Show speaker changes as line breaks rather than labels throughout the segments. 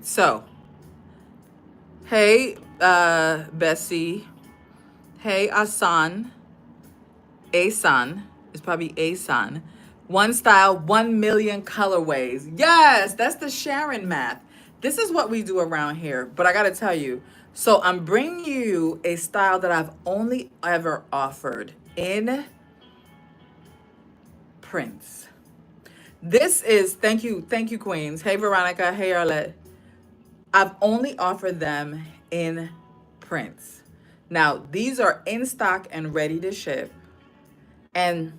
So, hey, Bessie. Hey, Asan. Asan. It's probably Asan. One style, 1 million colorways. Yes, that's the Sharon math. This is what we do around here. But I got to tell you, so I'm bringing you a style that I've only ever offered in prints. This is, thank you, Queens. Hey, Veronica. Hey, Arlette. I've only offered them in prints. Now, these are in stock and ready to ship. And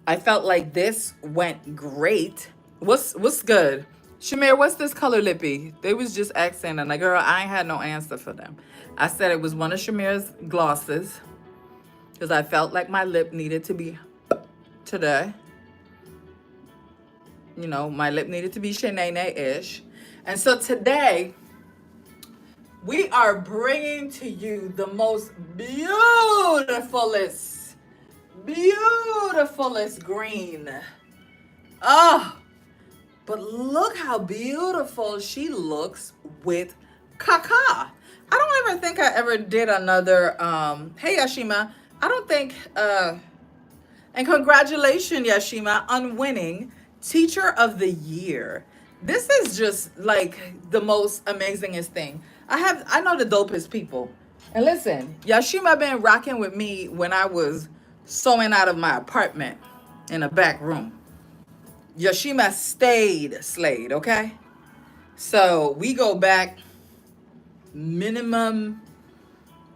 I felt like this went great. What's good? Shamir, what's this color lippy? They was just asking, and like, girl, I ain't had no answer for them. I said it was one of Shamir's glosses because I felt like my lip needed to be today. You know, my lip needed to be Shanae-ish. And so today, we are bringing to you the most beautifulest green. Oh, but look how beautiful she looks with Kaka. I don't ever think I ever did another, hey Yashima, I don't think, and congratulations Yashima on winning Teacher of the Year. This is just like the most amazingest thing. I know the dopest people. And listen, Yashima been rocking with me when I was sewing out of my apartment in a back room. Yashima stayed Slade, okay? So we go back minimum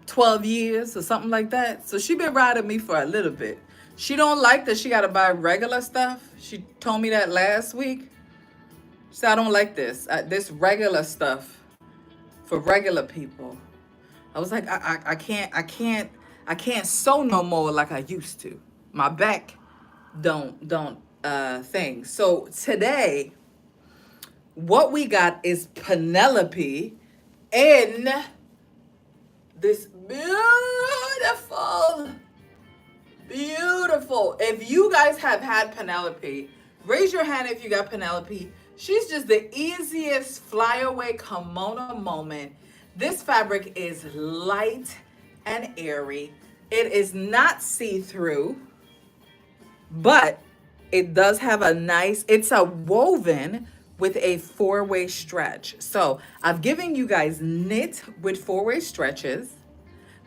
12 years or something like that. So she been riding me for a little bit. She don't like that she got to buy regular stuff. She told me that last week. She said, I don't like this. This regular stuff for regular people. I was like, I can't sew no more like I used to. My back don't thing. So today, what we got is Penelope in this beautiful. If you guys have had Penelope, raise your hand if you got Penelope. She's just the easiest flyaway kimono moment. This fabric is light and airy. It is not see-through, but it does have a nice, it's a woven with a four-way stretch. So I've given you guys knit with four-way stretches,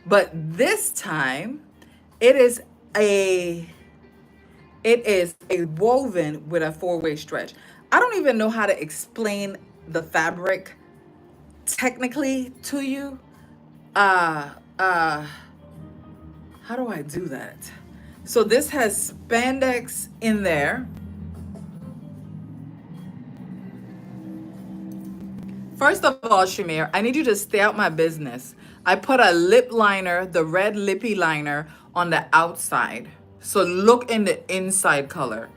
but this time it is a woven with a four-way stretch. I don't even know how to explain the fabric technically to you. How do I do that? So this has spandex in there. First of all, Shamir, I need you to stay out my business. I put a lip liner, the red lippy liner, on the outside. So look in the inside color.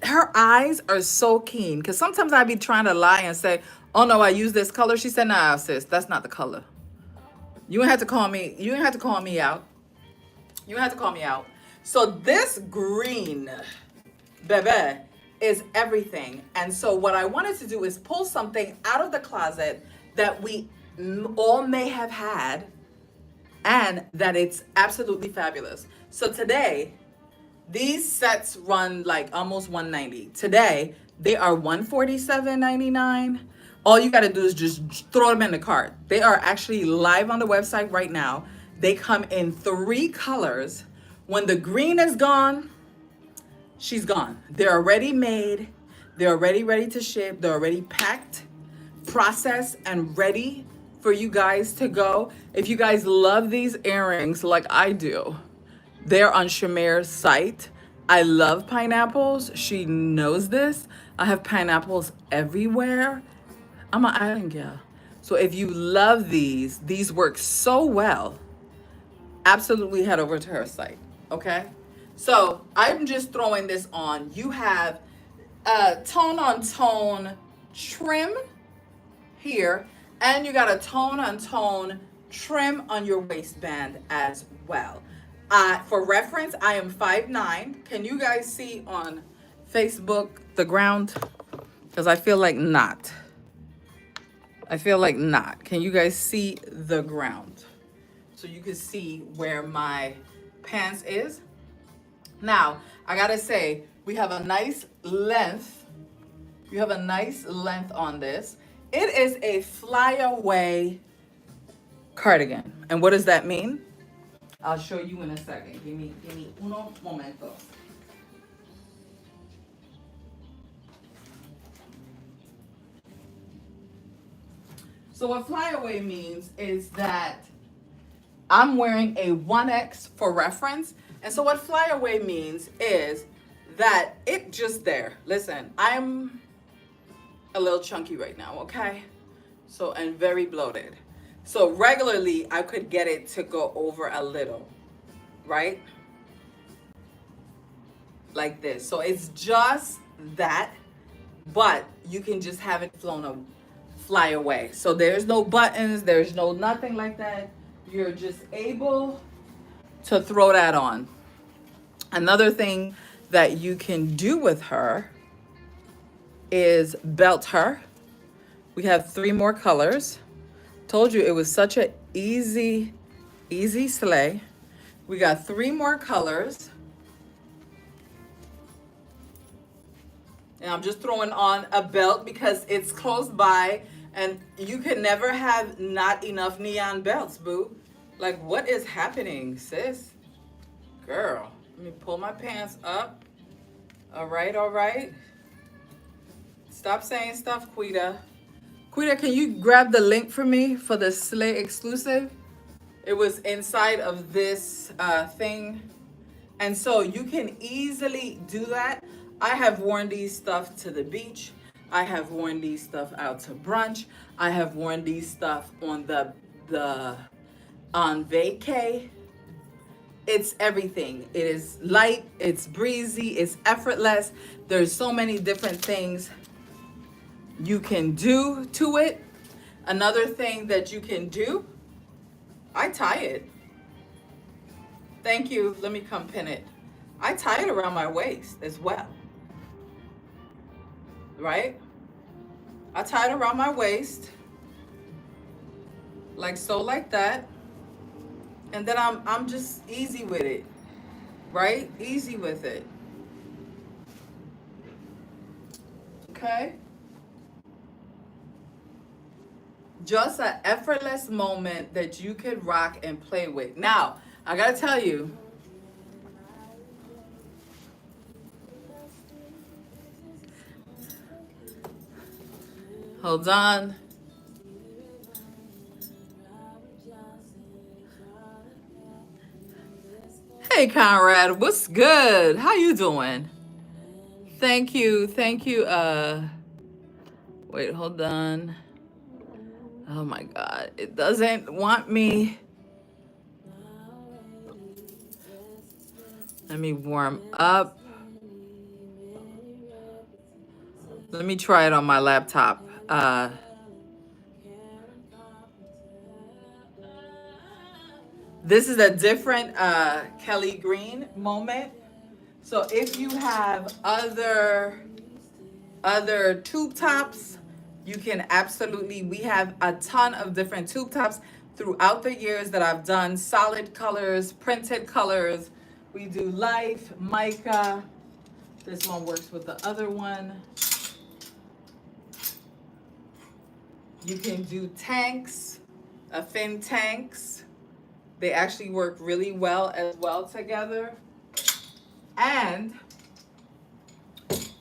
Her eyes are so keen because sometimes I be trying to lie and say, oh no, I use this color. She said, nah, sis, that's not the color. You ain't have to call me. You ain't have to call me out. You ain't have to call me out. So this green, bebe, is everything. And so what I wanted to do is pull something out of the closet that we all may have had and that it's absolutely fabulous. So today, these sets run like almost $190. Today, they are $147.99. All you got to do is just throw them in the cart. They are actually live on the website right now. They come in 3 colors. When the green is gone, she's gone. They're already made. They're already ready to ship. They're already packed, processed, and ready for you guys to go. If you guys love these earrings like I do, they're on Shamir's site. I love pineapples. She knows this. I have pineapples everywhere. I'm an island gal. So if you love these work so well, absolutely head over to her site, okay? So I'm just throwing this on. You have tone on tone trim here, and you got a tone on tone trim on your waistband as well. For reference, I am 5'9". Can you guys see on Facebook the ground? Because I feel like not. I feel like not. Can you guys see the ground? So you can see where my pants is. Now, I gotta say, we have a nice length. You have a nice length on this. It is a flyaway cardigan. And what does that mean? I'll show you in a second. Give me uno momento. So what flyaway means is that I'm wearing a 1X for reference. And so what flyaway means is that it just there. Listen, I'm a little chunky right now, okay? So, and very bloated. So regularly I could get it to go over a little, right? Like this. So it's just that, but you can just have it fly away. So there's no buttons, there's no nothing like that. You're just able to throw that on. Another thing that you can do with her is belt her. We have 3 more colors. Told you it was such a easy sleigh. We got 3 more colors. And I'm just throwing on a belt because it's close by and you can never have not enough neon belts, boo. Like, what is happening, sis? Girl, let me pull my pants up. All right. Stop saying stuff, Quita. Quita, can you grab the link for me for the Slay exclusive? It was inside of this thing. And so you can easily do that. I have worn these stuff to the beach. I have worn these stuff out to brunch. I have worn these stuff on on vacay. It's everything. It is light, it's breezy, it's effortless. There's so many different things you can do to it. Another thing that you can do, I tie it. Thank you. Let me come pin it. I tie it around my waist as well. Right? I tie it around my waist. Like so, like that. And then I'm just easy with it. Right? Easy with it. Okay? Just an effortless moment that you could rock and play with. Now, I gotta tell you, hold on. Hey, Conrad, what's good? How you doing? Thank you. Wait, hold on. Oh my God, it doesn't want me. Let me warm up. Let me try it on my laptop. This is a different Kelly Green moment. So if you have other tube tops, you can absolutely, we have a ton of different tube tops throughout the years that I've done solid colors, printed colors. We do life, mica. This one works with the other one. You can do tanks, thin tanks. They actually work really well as well together. And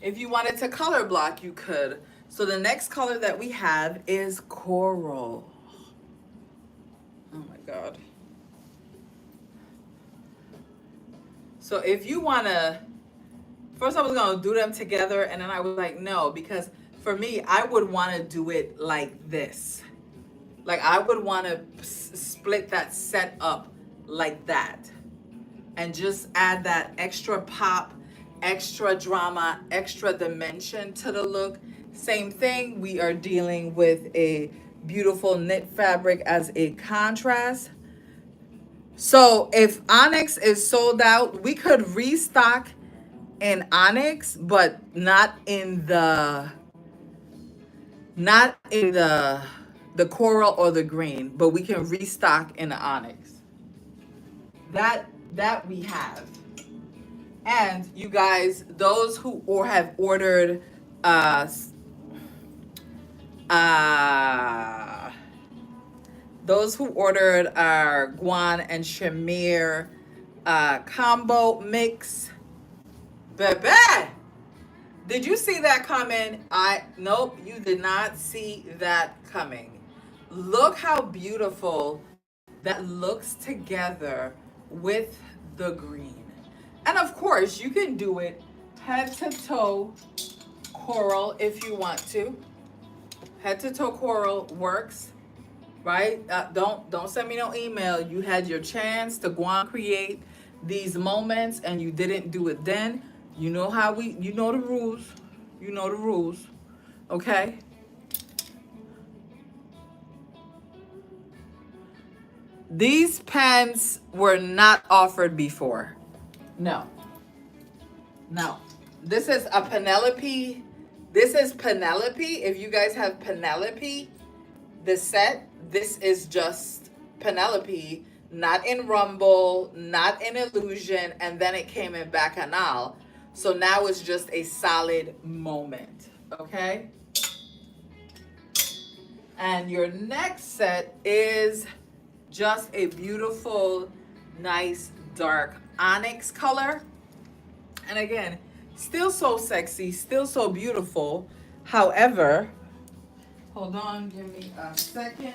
if you wanted to color block, you could. So the next color that we have is coral. Oh my God. So if you wanna, first I was gonna do them together and then I was like, no, because for me, I would wanna do it like this. Like I would wanna split that set up like that. And just add that extra pop, extra drama, extra dimension to the look. Same thing, we are dealing with a beautiful knit fabric as a contrast. So if Onyx is sold out, we could restock in Onyx, but not in the not in the coral or the green, but we can restock in the onyx. That we have. And you guys, those who or have ordered uh uh those who ordered our G'wan and Shamir combo mix, baby. Did you see that coming? Nope, you did not see that coming. Look how beautiful that looks together with the green. And of course, you can do it head to toe coral if you want to. Head to toe coral works, right? Don't send me no email. You had your chance to go and create these moments and you didn't do it then. You know how you know the rules. You know the rules. Okay? These pens were not offered before. No. No. This is a Penelope. This is Penelope. If you guys have Penelope, the set, this is just Penelope, not in Rumble, not in Illusion, and then it came in Bacchanal. So now it's just a solid moment, okay? And your next set is just a beautiful, nice, dark onyx color. And again, still so sexy, still so beautiful. However, hold on, give me a second.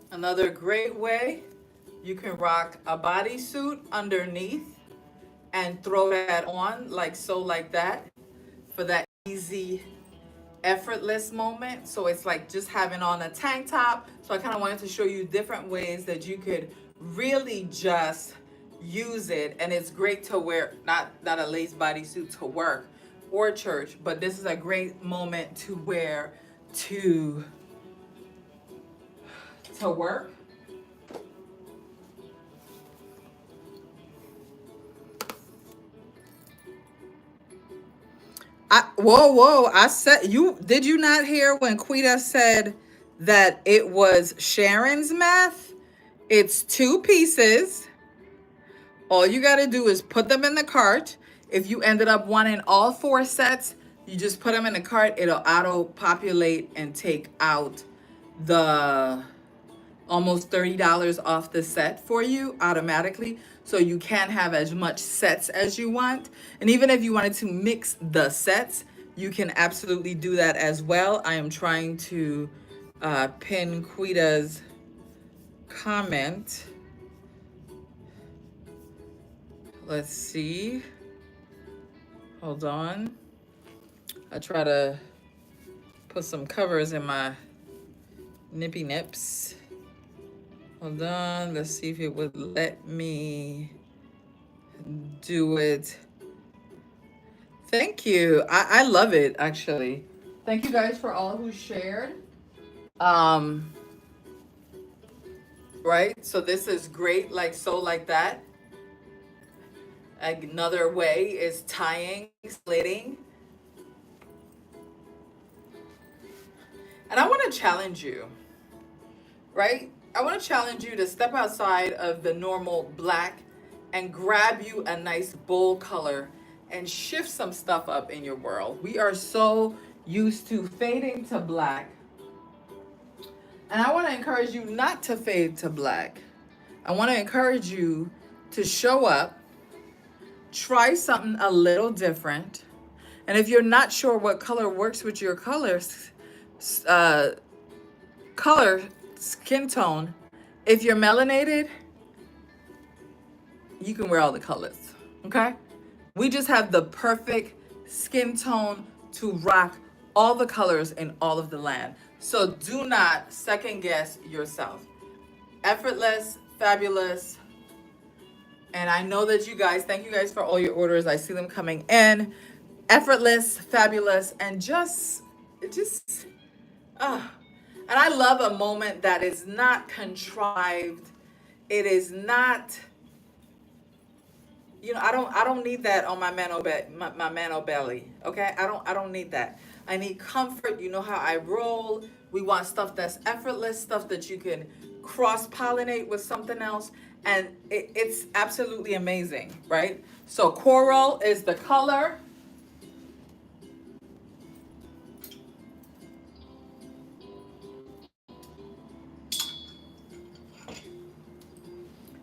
Another great way, you can rock a bodysuit underneath and throw that on like so, like that, for that easy, effortless moment. So it's like just having on a tank top. So I kind of wanted to show you different ways that you could really just use it. And it's great to wear, not a lace bodysuit to work or church, but this is a great moment to wear to work. Whoa! I said, did you not hear when Quita said that it was Sharon's math? It's two pieces. All you got to do is put them in the cart. If you ended up wanting all four sets, you just put them in the cart. It'll auto populate and take out the almost $30 off the set for you automatically. So you can have as much sets as you want. And even if you wanted to mix the sets, you can absolutely do that as well. I am trying to pin Quita's comment. Let's see. Hold on. I try to put some covers in my nippy nips. Hold on. Let's see if it would let me do it. Thank you. I love it, actually. Thank you guys for all who shared. Right? So this is great, like so, like that. Another way is tying, slitting. And I want to challenge you, right? I want to challenge you to step outside of the normal black and grab you a nice bold color and shift some stuff up in your world. We are so used to fading to black. And I want to encourage you not to fade to black. I want to encourage you to show up, try something a little different. And if you're not sure what color works with your uh, color, skin tone, if you're melanated, you can wear all the colors. Okay? We just have the perfect skin tone to rock all the colors in all of the land. So do not second guess yourself. Effortless, fabulous. And I know that you guys, thank you guys for all your orders. I see them coming in. Effortless, fabulous, and ah. And I love a moment that is not contrived. It is not, I don't need that on my mano belly. Okay? I don't need that. I need comfort. You know how I roll. We want stuff that's effortless, stuff that you can cross-pollinate with something else. And it's absolutely amazing, right? So coral is the color.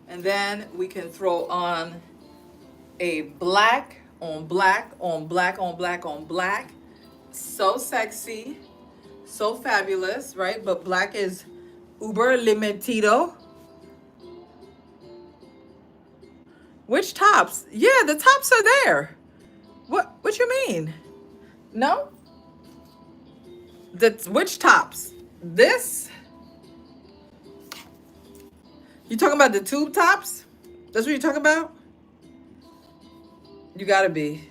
And then we can throw on a black on black on black on black on black. So sexy, so fabulous, right? But black is uber limitido. Which tops? Yeah, the tops are there. What you mean? No? Which tops? This? You talking about the tube tops? That's what you're talking about? You gotta be.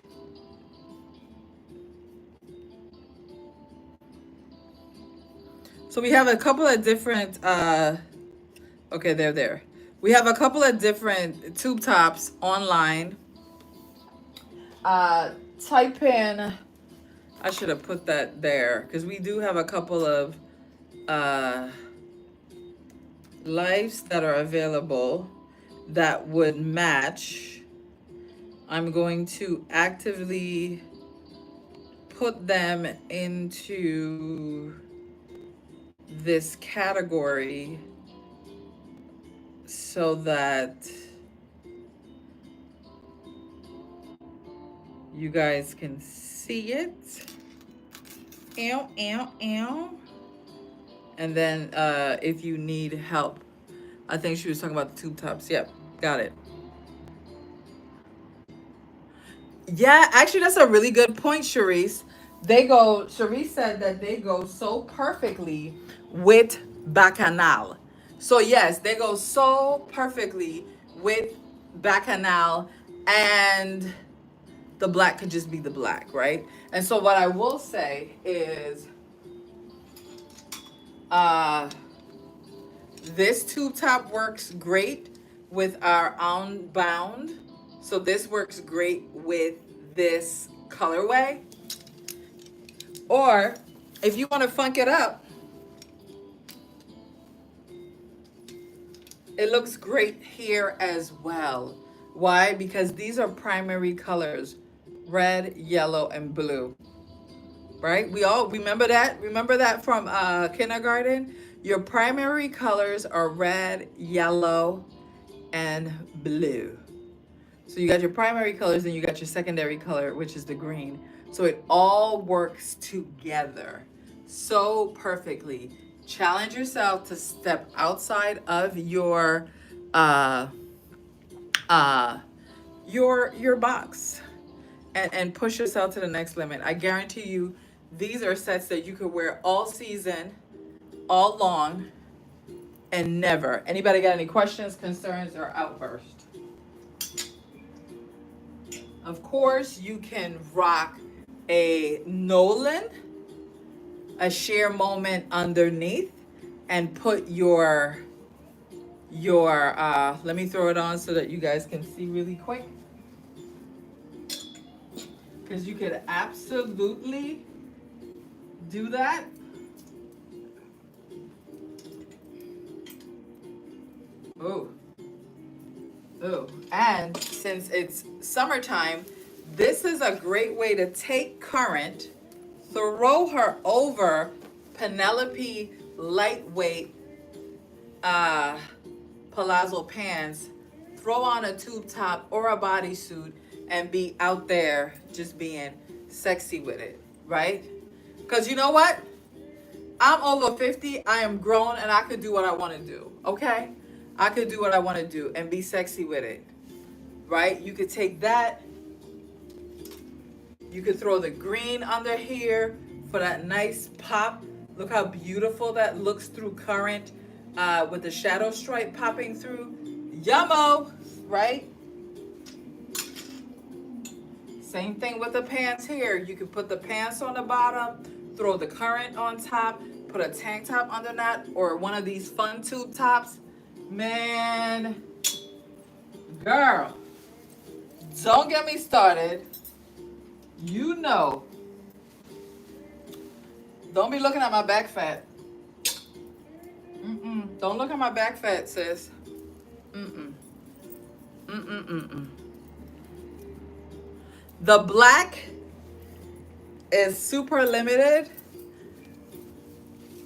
So we have a couple of different, okay, they're there. We have a couple of different tube tops online. Type in, I should have put that there, because we do have a couple of lives that are available that would match. I'm going to actively put them into this category so that you guys can see it. Ow, ow, ow. And then if you need help, I think she was talking about the tube tops. Yep, got it. Yeah, actually, that's a really good point, Charisse. Charisse said that they go so perfectly with Bacchanal. So, yes, they go so perfectly with Bacchanal, and the black could just be the black, right? And so, what I will say is this tube top works great with our Unbound. So this works great with this colorway. Or if you want to funk it up, it looks great here as well. Why? Because these are primary colors, red, yellow, and blue. Right? We all remember that? Remember that from kindergarten? Your primary colors are red, yellow, and blue. So you got your primary colors and you got your secondary color, which is the green. So it all works together so perfectly. Challenge yourself to step outside of your box and push yourself to the next limit. I guarantee you, these are sets that you could wear all season, all long, and never. Anybody got any questions, concerns, or outbursts? Of course, you can rock a Nolan, a sheer moment underneath, and put your let me throw it on so that you guys can see really quick. Because you could absolutely do that. Oh. And since it's summertime, This is a great way to take current, throw her over Penelope lightweight palazzo pants, throw on a tube top or a bodysuit, and be out there just being sexy with it, right? Because you know what? I'm over 50, I am grown, and I could do what I want to do, okay? I could do what I want to do and be sexy with it, right? You could take that, you could throw the green under here for that nice pop. Look how beautiful that looks through current with the shadow stripe popping through. Yummo, right? Same thing with the pants here. You can put the pants on the bottom, throw the current on top, put a tank top under that, or one of these fun tube tops. Man, girl, don't get me started. You know, don't be looking at my back fat. Don't look at my back fat, sis. The black is super limited,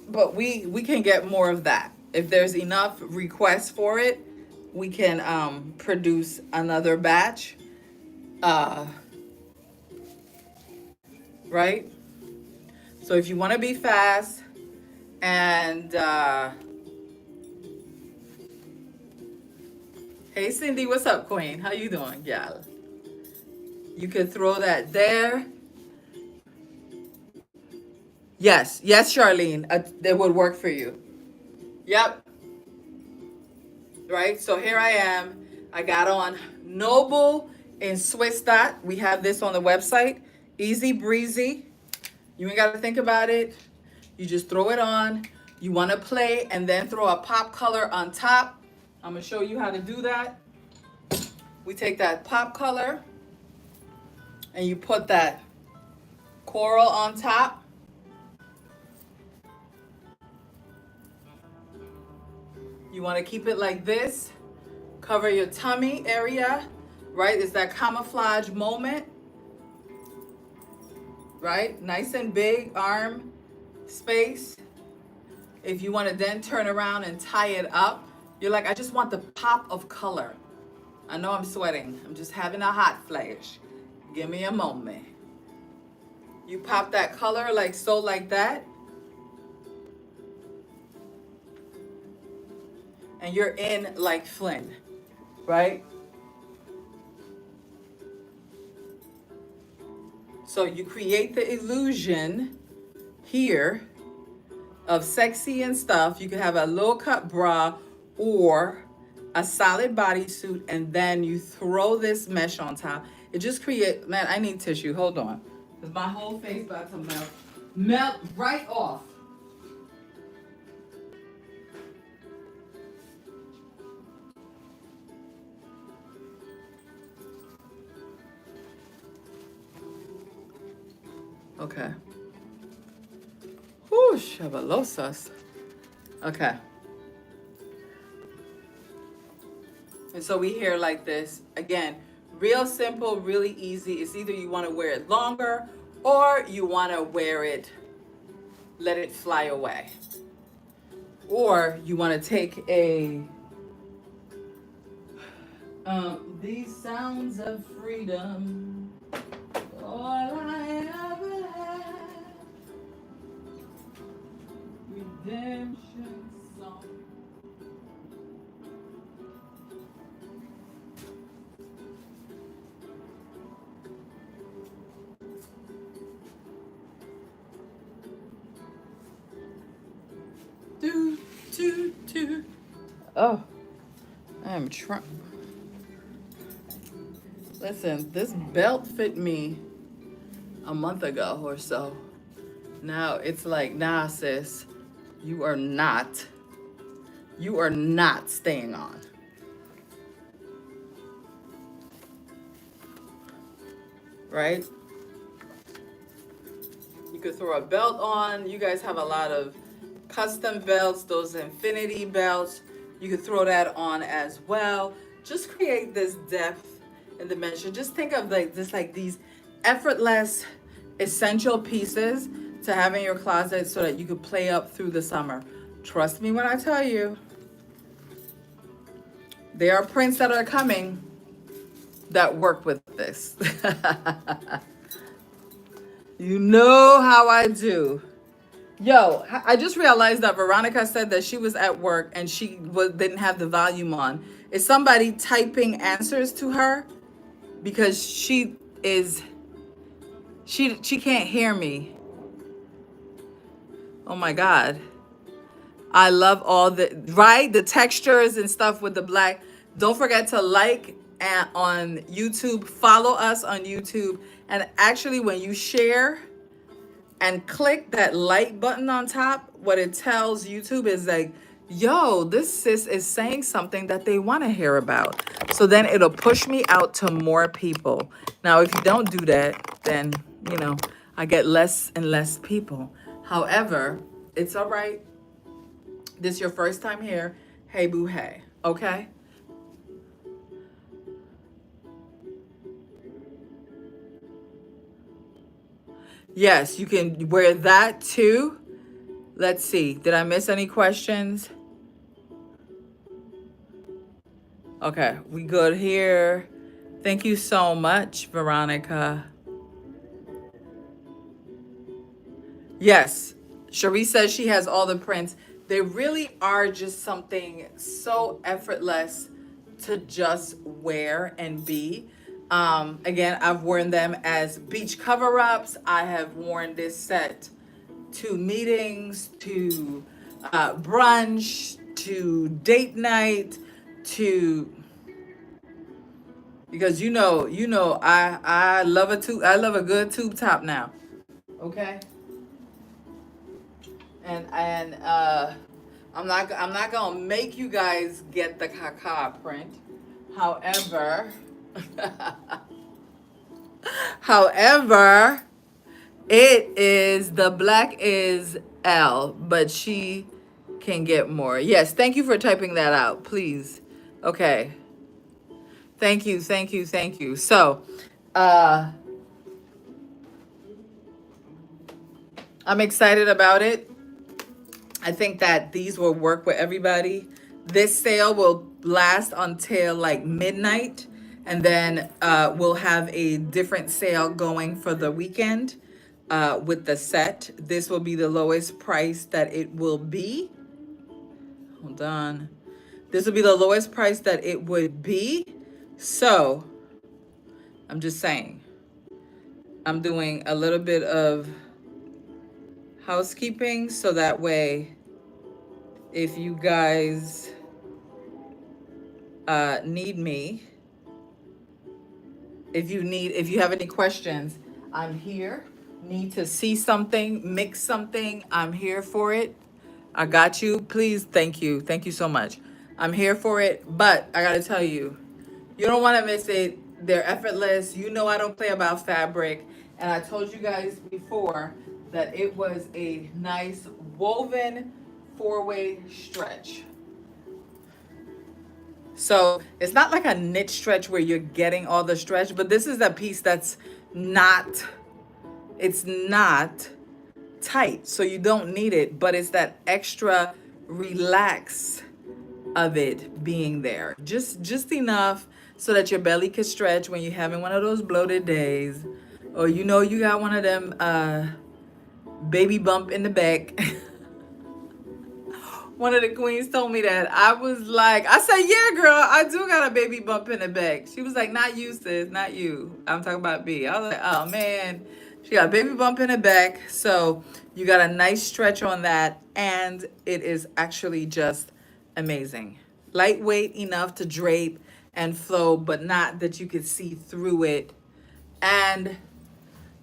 but we can get more of that. If there's enough requests for it, we can produce another batch. Right? So if you want to be fast and hey Cindy, what's up, Queen? How you doing, gal? You could throw that there. Yes, Charlene, that would work for you. Yep. Right, so here I am. I got on Noble in Swiss dot. We have this on the website. Easy breezy. You ain't got to think about it. You just throw it on. You want to play and then throw a pop color on top. I'm going to show you how to do that. We take that pop color and you put that coral on top. You want to keep it like this. Cover your tummy area, right? It's that camouflage moment, right? Nice and big arm space. If you want to then turn around and tie it up, you're like, I just want the pop of color. I know I'm sweating. I'm just having a hot flash. Give me a moment. You pop that color like so, like that. And you're in like Flynn, right? So you create the illusion here of sexy and stuff. You can have a low cut bra or a solid bodysuit, and then you throw this mesh on top. It just creates, man, I need tissue. Hold on. Because my whole face about to melt. Melt right off. Okay. Whoo, shabalosas. Okay. And so we hear like this. Again, real simple, really easy. It's either you want to wear it longer or you want to wear it, let it fly away. Or you want to take a, these sounds of freedom, all I ever had, redemption song. Do, do, do. Oh, I'm trying. Listen, this belt fit me a month ago or so. Now it's like, nah, sis, you are not staying on. Right? You could throw a belt on. You guys have a lot of custom belts, those infinity belts. You could throw that on as well. Just create this depth in dimension. Just think of like just like these effortless essential pieces to have in your closet so that you could play up through the summer. Trust me when I tell you, there are prints that are coming that work with this. You know how I do. Yo, I just realized that Veronica said that she was at work and didn't have the volume on. Is somebody typing answers to her? Because she can't hear me. Oh my God. I love all the textures and stuff with the black. Don't forget to like on YouTube, follow us on YouTube. And actually when you share and click that like button on top, what it tells YouTube is like, yo, this sis is saying something that they want to hear about. So then it'll push me out to more people. Now, if you don't do that, then, I get less and less people. However, it's all right. This is your first time here. Hey, boo, hey. Okay? Yes, you can wear that too. Let's see. Did I miss any questions? Okay, we good here. Thank you so much, Veronica. Yes, Cherie says she has all the prints. They really are just something so effortless to just wear and be. Again, I've worn them as beach cover-ups. I have worn this set to meetings, to brunch, to date night, to because I love a good tube top now. Okay? And I'm not gonna make you guys get the caca print. However, however, the black is L, but she can get more. Yes, thank you for typing that out, please. Okay. Thank you, thank you, thank you. So, I'm excited about it. I think that these will work with everybody. This sale will last until like midnight, and then we'll have a different sale going for the weekend with the set. This will be the lowest price that it will be. Hold on. This will be the lowest price that it would be. So, I'm just saying, I'm doing a little bit of housekeeping so that way if you guys need me, if you have any questions, I'm here. Need to see something, mix something, I'm here for it. I got you. Please, thank you so much. I'm here for it, but I gotta tell you, you don't want to miss it. They're effortless. I don't play about fabric, and I told you guys before that it was a nice woven 4-way stretch. So it's not like a knit stretch where you're getting all the stretch, but this is a piece that's it's not tight, so you don't need it, but it's that extra relax of it being there. Just enough so that your belly can stretch when you're having one of those bloated days, or you got one of them baby bump in the back. One of the queens told me that. I said, yeah, girl, I do got a baby bump in the back. She was like, not you, sis, not you. I'm talking about B. I was like, oh, man. She got a baby bump in the back. So you got a nice stretch on that. And it is actually just amazing. Lightweight enough to drape and flow, but not that you could see through it. And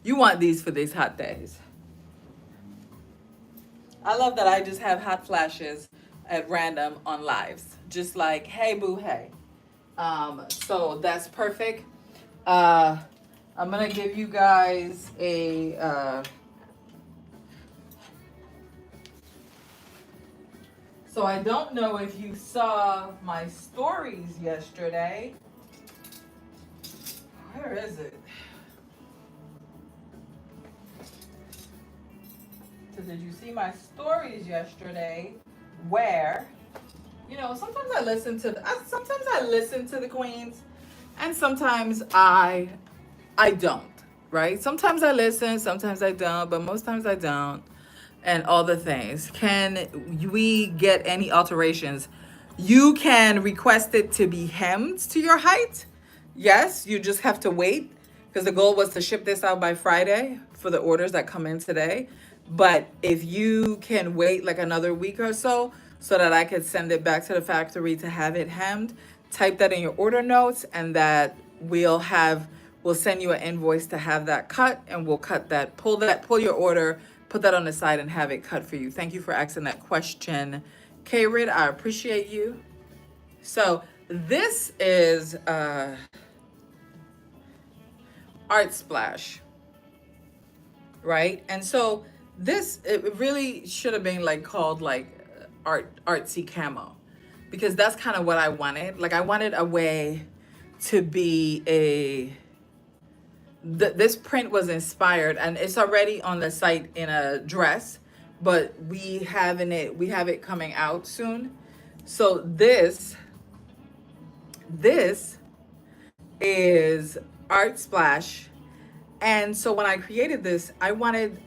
you want these for these hot days. I love that I just have hot flashes at random on lives. Just like, hey, boo, hey. So that's perfect. I'm going to give you guys a... So I don't know if you saw my stories yesterday. Where is it? So did you see my stories yesterday where, sometimes I listen to the queens, and sometimes I don't, right? Sometimes I listen, sometimes I don't, but most times I don't. And all the things. Can we get any alterations? You can request it to be hemmed to your height. Yes, you just have to wait because the goal was to ship this out by Friday for the orders that come in today. But if you can wait like another week or so that I could send it back to the factory to have it hemmed, type that in your order notes, and that we'll send you an invoice to have that cut, and we'll cut that, pull your order, put that on the side, and have it cut for you. Thank you for asking that question, K-Rid. I appreciate you. So this is Art Splash, right? And so this, it really should have been like called like artsy camo, because that's kind of what I wanted. Like I wanted a way to be this print was inspired, and it's already on the site in a dress, but we have it coming out soon. So this is Art Splash. And so when I created this, I wanted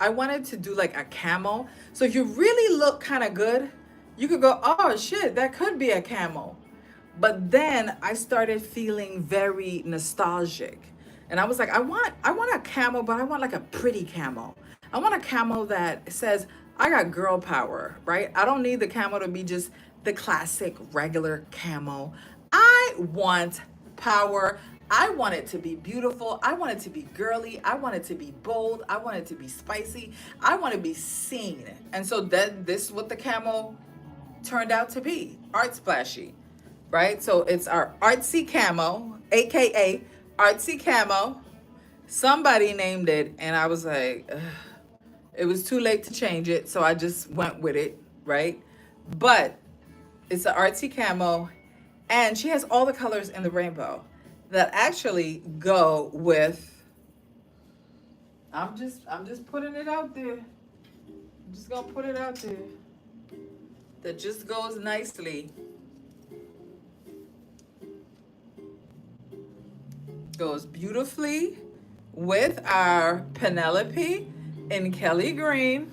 to do like a camo. So if you really look kind of good, you could go, oh shit, that could be a camo. But then I started feeling very nostalgic. And I was like, I want a camo, but I want like a pretty camo. I want a camo that says, I got girl power, right? I don't need the camo to be just the classic regular camo. I want power. I want it to be beautiful. I want it to be girly. I want it to be bold. I want it to be spicy. I want to be seen. And so this is what the camo turned out to be, art splashy, right? So it's our artsy camo, AKA artsy camo. Somebody named it, and I was like, ugh. It was too late to change it, so I just went with it, right? But it's an artsy camo, and she has all the colors in the rainbow that actually go with. I'm just putting it out there. I'm just gonna put it out there. That just goes nicely. Goes beautifully with our Penelope in Kelly Green.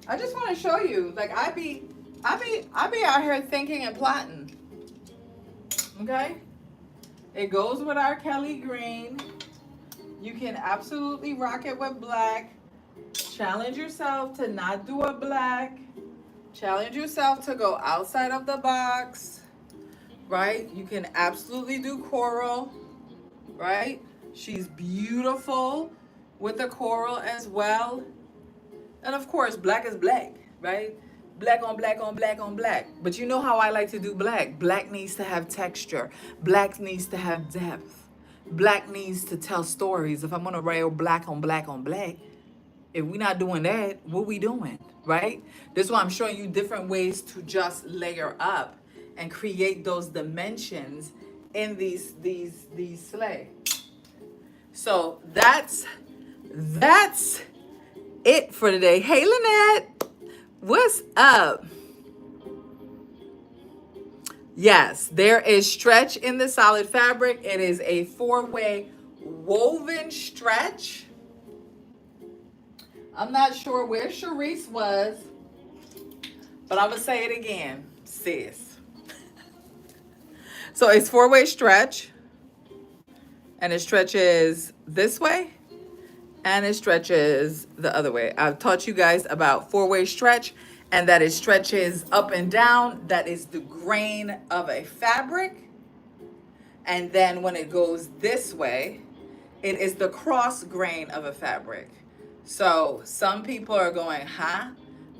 I just want to show you, like I be out here thinking and plotting. Okay? It goes with our Kelly Green. You can absolutely rock it with black. Challenge yourself to not do a black. Challenge yourself to go outside of the box, right? You can absolutely do coral, right? She's beautiful with the coral as well. And of course, black is black, right? Black on black on black on black. But you know how I like to do black. Black needs to have texture. Black needs to have depth. Black needs to tell stories. If I'm gonna rail black on black on black, if we're not doing that, what we doing, right? This is why I'm showing you different ways to just layer up and create those dimensions in these sleigh. So that's it for today. Hey, Lynette, what's up? Yes, there is stretch in the solid fabric. It is a 4-way woven stretch. I'm not sure where Sharice was, but I'm going to say it again, sis. So it's 4-way stretch, and it stretches this way, and it stretches the other way. I've taught you guys about 4-way stretch, and that it stretches up and down. That is the grain of a fabric. And then when it goes this way, it is the cross grain of a fabric. So some people are going, huh?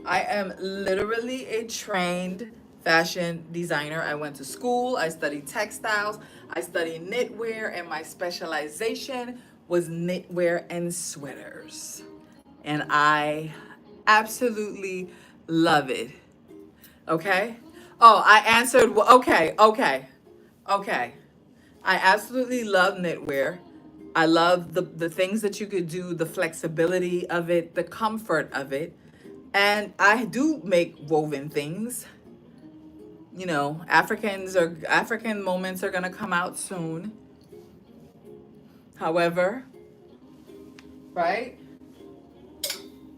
I am literally a trained fashion designer. I went to school, I studied textiles, I studied knitwear, and my specialization was knitwear and sweaters. And I absolutely love it. Okay? Oh, I answered, okay. I absolutely love knitwear. I love the things that you could do, the flexibility of it, the comfort of it. And I do make woven things. You know, African moments are gonna come out soon. However, right?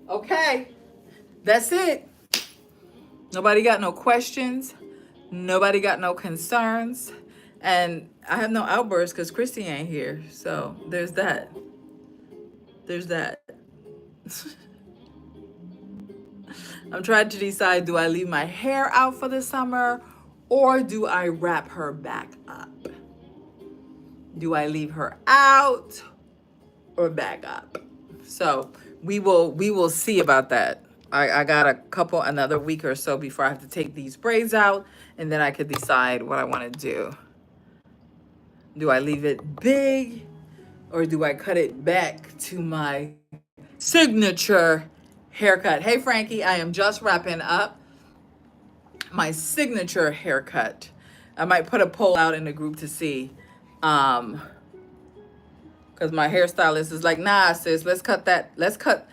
Okay, that's it. Nobody got no questions. Nobody got no concerns. And I have no outbursts because Christy ain't here. So there's that. There's that. I'm trying to decide, do I leave my hair out for the summer or do I wrap her back up? Do I leave her out or back up? So we will see about that. I got a couple another week or so before I have to take these braids out, and then I could decide what I want to do. Do I leave it big or do I cut it back to my signature haircut? Hey Frankie, I am just wrapping up my signature haircut. I might put a poll out in the group to see. Because my hairstylist is like, nah, sis, let's cut that. Let's cut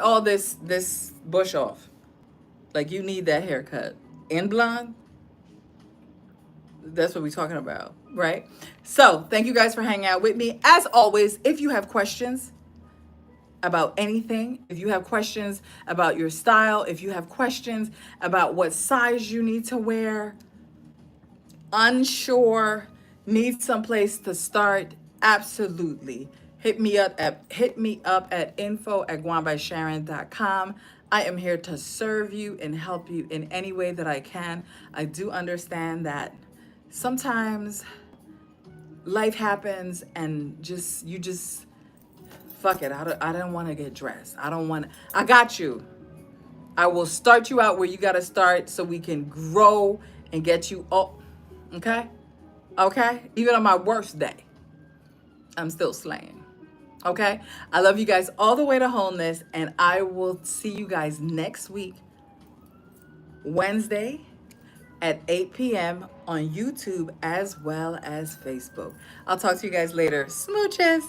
all this bush off. Like you need that haircut. In blonde, that's what we're talking about, right? So thank you guys for hanging out with me. As always, if you have questions about anything, if you have questions about your style, if you have questions about what size you need to wear, unsure, need some place to start, absolutely. Hit me up at info@gwanbysharon.com. I am here to serve you and help you in any way that I can. I do understand that sometimes life happens and you just fuck it. I don't want to get dressed. I got you. I will start you out where you got to start so we can grow and get you up. Okay? Okay? Even on my worst day, I'm still slaying. Okay? I love you guys all the way to wholeness, and I will see you guys next week, Wednesday at 8 p.m. on YouTube as well as Facebook. I'll talk to you guys later. Smooches.